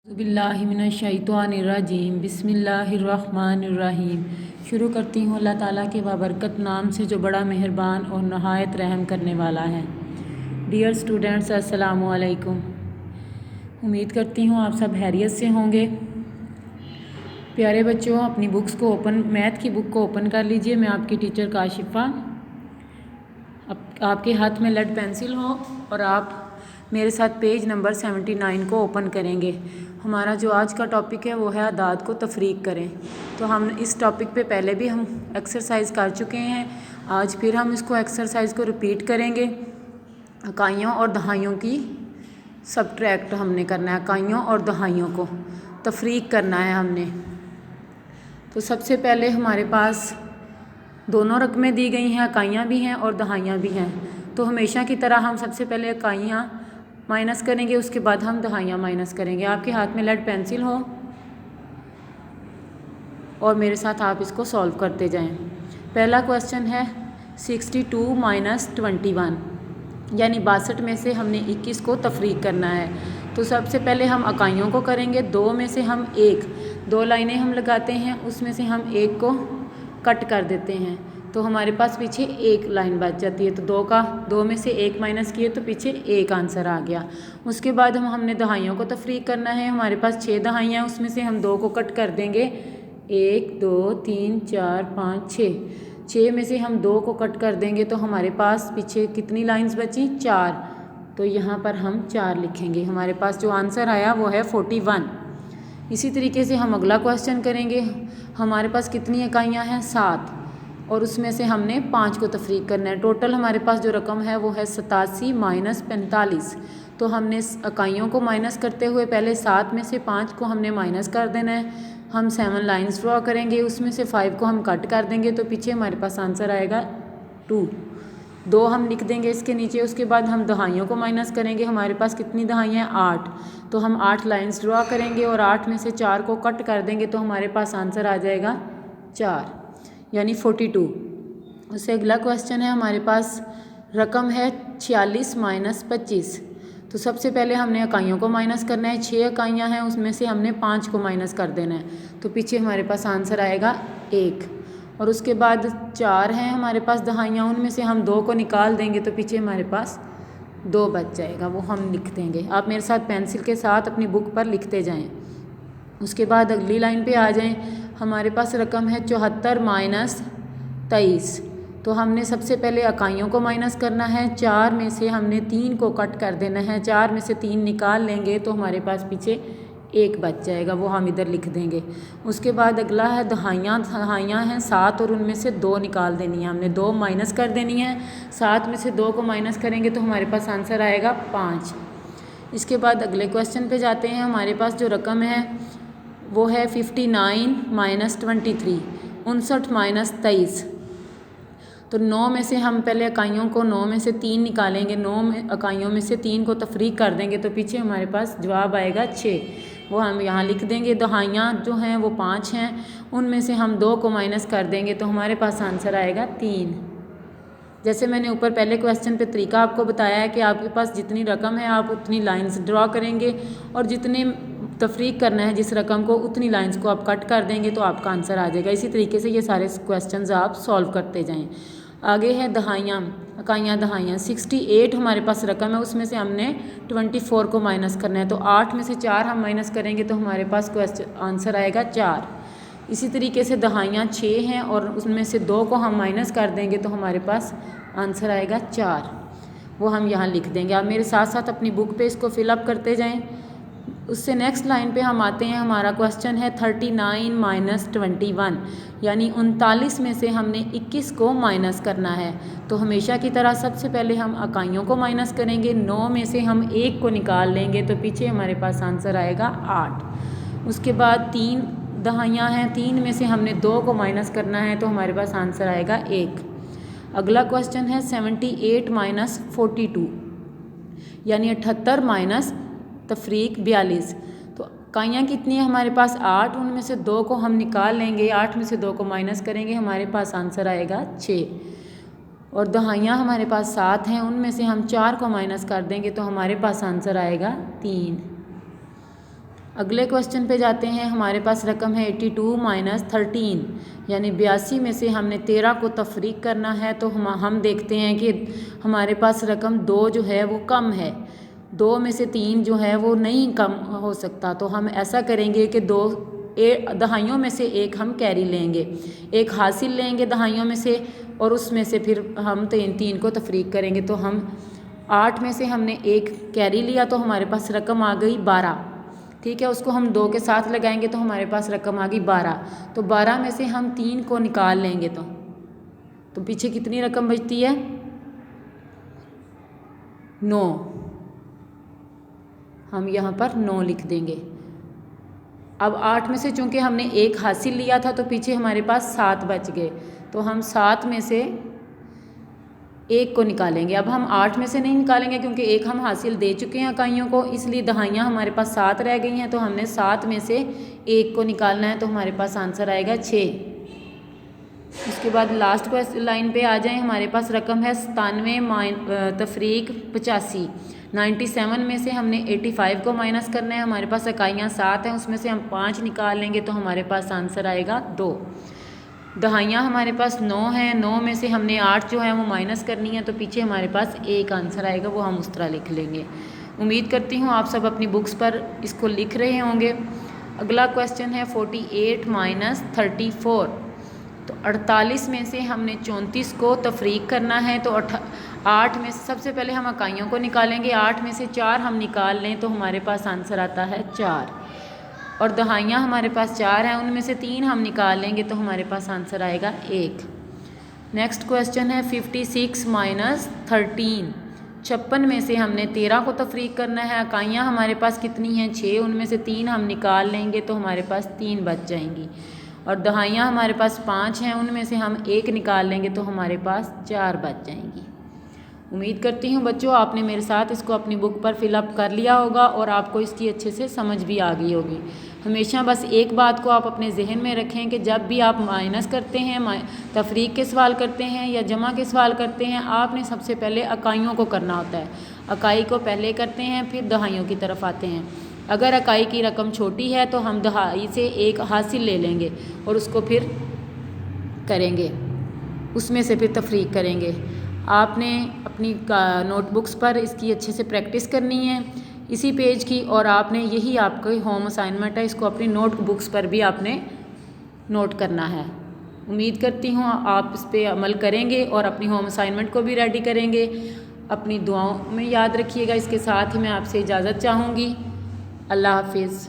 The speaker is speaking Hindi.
बिस्मिल्लाहिमिनश्शैतानिर्रजीम बिस्मिल्लाहिर्रहमानिर्रहीम। शुरू करती हूँ अल्लाह ताला के बाबरकत नाम से जो बड़ा मेहरबान और नहायत रहम करने वाला है। डियर स्टूडेंट्स, अस्सलामु अलैकुम। उम्मीद करती हूँ आप सब खैरियत से होंगे। प्यारे बच्चों, अपनी बुक्स को मैथ की बुक को ओपन कर लीजिए। मैं आपकी टीचर काशिफ़ा। आपके हाथ में लेड पेंसिल हो और आप मेरे साथ पेज नंबर 79 को ओपन करेंगे। हमारा जो आज का टॉपिक है वो है अदाद को तफरीक करें। तो हम इस टॉपिक पे पहले भी हम एक्सरसाइज कर चुके हैं। आज फिर हम इसको एक्सरसाइज को रिपीट करेंगे। इकाइयों और दहाइयों की सब्ट्रैक्ट हमने करना है। इकाइयों और दहाइयों को तफरीक करना है हमने। तो सबसे पहले हमारे पास दोनों रकमें दी गई हैं, इकाइयाँ भी हैं और दहाइयाँ भी हैं। तो हमेशा की तरह हम सबसे पहले इकाइयाँ माइनस करेंगे, उसके बाद हम दहाइयाँ माइनस करेंगे। आपके हाथ में लेड पेंसिल हो और मेरे साथ आप इसको सॉल्व करते जाएं। पहला क्वेश्चन है 62 माइनस 21, यानी 62 में से हमने 21 को तफरीक करना है। तो सबसे पहले हम इकाइयों को करेंगे। 2 में से हम 2 लाइनें हम लगाते हैं, उसमें से हम 1 को कट कर देते हैं तो हमारे पास पीछे 1 लाइन बच जाती है। तो 2 में से 1 माइनस किए तो पीछे 1 आंसर आ गया। उसके बाद हमने दहाइयों को तफरीक करना है। हमारे पास 6 दहाइयाँ, उसमें से हम 2 को कट कर देंगे। 1 2 3 4 5 6। 6 में से हम 2 को कट कर देंगे तो हमारे पास पीछे कितनी लाइन्स बची? 4। तो यहाँ पर हम 4 लिखेंगे। हमारे पास जो आंसर आया वो है 41। इसी तरीके से हम अगला क्वेश्चन करेंगे। हमारे पास कितनी इकाइयाँ हैं? 7, और उसमें से हमने 5 को तफरीक करना है। टोटल हमारे पास जो रकम है वो है 87 माइनस 45। तो हमने इकाइयों को माइनस करते हुए पहले 7 में से 5 को हमने माइनस कर देना है। हम 7 लाइन्स ड्रॉ करेंगे, उसमें से 5 को हम कट कर देंगे तो पीछे हमारे पास आंसर आएगा 2 हम लिख देंगे इसके नीचे। उसके बाद हम दहाइयों को माइनस करेंगे। हमारे पास कितनी दहाइयाँ हैं? 8। तो हम 8 लाइन्स ड्रॉ करेंगे और 8 में से 4 को कट कर देंगे तो हमारे पास आंसर आ जाएगा 4, यानी 42। उससे अगला क्वेश्चन है, हमारे पास रकम है 46 माइनस 25। तो सबसे पहले हमने इकाइयों को माइनस करना है। 6 इकाइयाँ हैं, उसमें से हमने 5 को माइनस कर देना है तो पीछे हमारे पास आंसर आएगा 1। और उसके बाद 4 हैं हमारे पास दहाइयाँ, उनमें से हम 2 को निकाल देंगे तो पीछे हमारे पास 2 बच जाएगा, वो हम लिख देंगे। आप मेरे साथ पेंसिल के साथ अपनी बुक पर लिखते जाएं। उसके बाद अगली लाइन पे आ जाएं। हमारे पास रकम है 74 माइनस 23। तो हमने सबसे पहले इकाइयों को माइनस करना है। 4 में से हमने 3 को कट कर देना है। 4 में से 3 निकाल लेंगे तो हमारे पास पीछे 1 बच जाएगा, वो हम इधर लिख देंगे। उसके बाद अगला है दहाइयाँ। दहाइयाँ हैं 7 और उनमें से 2 निकाल देनी है। हमने 2 माइनस कर देनी है। 7 में से 2 को माइनस करेंगे तो हमारे पास आंसर आएगा 5। इसके बाद अगले क्वेश्चन पे जाते हैं। हमारे पास जो रकम है वो है 59 माइनस 23, 59 माइनस 23। तो 9 में से हम पहले इकाइयों को 9 में से 3 निकालेंगे। 9 में इकाइयों में से 3 को तफरीक कर देंगे तो पीछे हमारे पास जवाब आएगा 6, वो हम यहाँ लिख देंगे। दहाइयाँ जो हैं वो 5 हैं, उनमें से हम 2 को माइनस कर देंगे तो हमारे पास आंसर आएगा 3। जैसे मैंने ऊपर पहले क्वेश्चन पे तरीका आपको बताया है कि आपके पास जितनी रकम है आप उतनी लाइन्स ड्रॉ करेंगे और जितने तफरीक करना है जिस रकम को उतनी लाइन्स को आप कट कर देंगे तो आपका आंसर आ जाएगा। इसी तरीके से ये सारे क्वेश्चंस आप सॉल्व करते जाएं। आगे है दहाइयाँ, इकाइयाँ दहाइयाँ। 68 हमारे पास रकम है, उसमें से हमने 24 को माइनस करना है। तो 8 में से 4 हम माइनस करेंगे तो हमारे पास क्वेश्चन आंसर आएगा 4। इसी तरीके से दहाइयाँ 6 हैं और उसमें से 2 को हम माइनस कर देंगे तो हमारे पास आंसर आएगा 4, वो हम यहाँ लिख देंगे। आप मेरे साथ साथ अपनी बुक पे इसको फिलअप करते जाएं। उससे नेक्स्ट लाइन पे हम आते हैं। हमारा क्वेश्चन है 39 माइनस 21, यानी 39 में से हमने 21 को माइनस करना है। तो हमेशा की तरह सबसे पहले हम इकाइयों को माइनस करेंगे। 9 में से हम 1 को निकाल लेंगे तो पीछे हमारे पास आंसर आएगा 8। उसके बाद 3 दहाइयाँ हैं, 3 में से हमने 2 को माइनस करना है तो हमारे पास आंसर आएगा 1। अगला क्वेश्चन है 78 माइनस 42, यानी 78 माइनस तफरीक 42। तो इकाइयाँ कितनी है हमारे पास? 8, उनमें से 2 को हम निकाल लेंगे। 8 में से 2 को माइनस करेंगे, हमारे पास आंसर आएगा 6। और दहाइयाँ हमारे पास 7 हैं, उनमें से हम 4 को माइनस कर देंगे तो हमारे पास आंसर आएगा 3। अगले क्वेश्चन पे जाते हैं। हमारे पास रकम है 82 माइनस 13, यानी 82 में से हमने 13 को तफरीक करना है। तो हम देखते हैं कि हमारे पास रकम 2 जो है वो कम है, 2 में से 3 जो है वो नहीं कम हो सकता। तो हम ऐसा करेंगे कि 2 दहाइयों में से एक हम कैरी लेंगे, एक हासिल लेंगे दहाइयों में से, और उसमें से फिर हम 3 को तफरीक करेंगे। तो हम 8 में से हमने एक कैरी लिया, तो हमारे पास रकम आ गई 12। ठीक है, उसको हम 2 के साथ लगाएंगे तो हमारे पास रकम आ गई 12। तो 12 में से हम 3 को निकाल लेंगे तो पीछे कितनी रकम बचती है? 9। हम यहाँ पर 9 लिख देंगे। अब 8 में से चूंकि हमने एक हासिल लिया था तो पीछे हमारे पास 7 बच गए, तो हम 7 में से एक को निकालेंगे। अब हम 8 में से नहीं निकालेंगे क्योंकि एक हम हासिल दे चुके हैं इकाइयों को, इसलिए दहाइयाँ हमारे पास 7 रह गई हैं। तो हमने 7 में से एक को निकालना है, तो हमारे पास आंसर आएगा 6। उसके बाद लास्ट लाइन पे आ जाएं। हमारे पास रकम है 97 तफरीक 85, 97 में से हमने 85 को माइनस करना है। हमारे पास इकाइयाँ 7 हैं, उसमें से हम 5 निकाल लेंगे तो हमारे पास आंसर आएगा 2। दहाइयाँ हमारे पास 9 हैं, 9 में से हमने 8 जो है वो माइनस करनी है, तो पीछे हमारे पास एक आंसर आएगा, वो हम उस तरह लिख लेंगे। उम्मीद करती हूँ आप सब अपनी बुक्स पर इसको लिख रहे होंगे। अगला क्वेश्चन है 48 माइनस 34। तो 48 में से हमने 34 को तफरीक करना है। तो 8 में से सबसे पहले हम इकाइयों को निकालेंगे, 8 में से 4 हम निकाल लें तो हमारे पास आंसर आता है 4। और दहाइयाँ हमारे पास 4 हैं, उनमें से 3 हम निकाल लेंगे तो हमारे पास आंसर आएगा 1। नेक्स्ट क्वेश्चन है 56 माइनस 13। 56 में से हमने 13 को तफरीक करना है। इकाइयाँ हमारे पास कितनी हैं? 6, उनमें से 3 हम निकाल लेंगे तो हमारे पास 3 बच जाएंगी। और दहाइयाँ हमारे पास 5 हैं, उनमें से हम 1 निकाल लेंगे तो हमारे पास 4 बच जाएंगी। उम्मीद करती हूँ बच्चों आपने मेरे साथ इसको अपनी बुक पर फिलअप कर लिया होगा और आपको इसकी अच्छे से समझ भी आ गई होगी। हमेशा बस एक बात को आप अपने जहन में रखें कि जब भी आप माइनस करते हैं, तफरीक के सवाल करते हैं या जमा के सवाल करते हैं, आपने सबसे पहले इकाइयों को करना होता है। इकाई को पहले करते हैं, फिर दहाइयों की तरफ आते हैं। अगर इकाई की रकम छोटी है तो हम दहाई से एक हासिल ले लेंगे और उसको फिर करेंगे, उसमें से फिर तफरीक करेंगे। आपने अपनी नोटबुक्स पर इसकी अच्छे से प्रैक्टिस करनी है इसी पेज की, और आपने यही आपका होम असाइनमेंट है, इसको अपनी नोटबुक्स पर भी आपने नोट करना है। उम्मीद करती हूँ आप इस पर अमल करेंगे और अपनी होम असाइनमेंट को भी रेडी करेंगे। अपनी दुआओं में याद रखिएगा। इसके साथ ही मैं आपसे इजाज़त चाहूँगी। अल्लाह हाफिज़।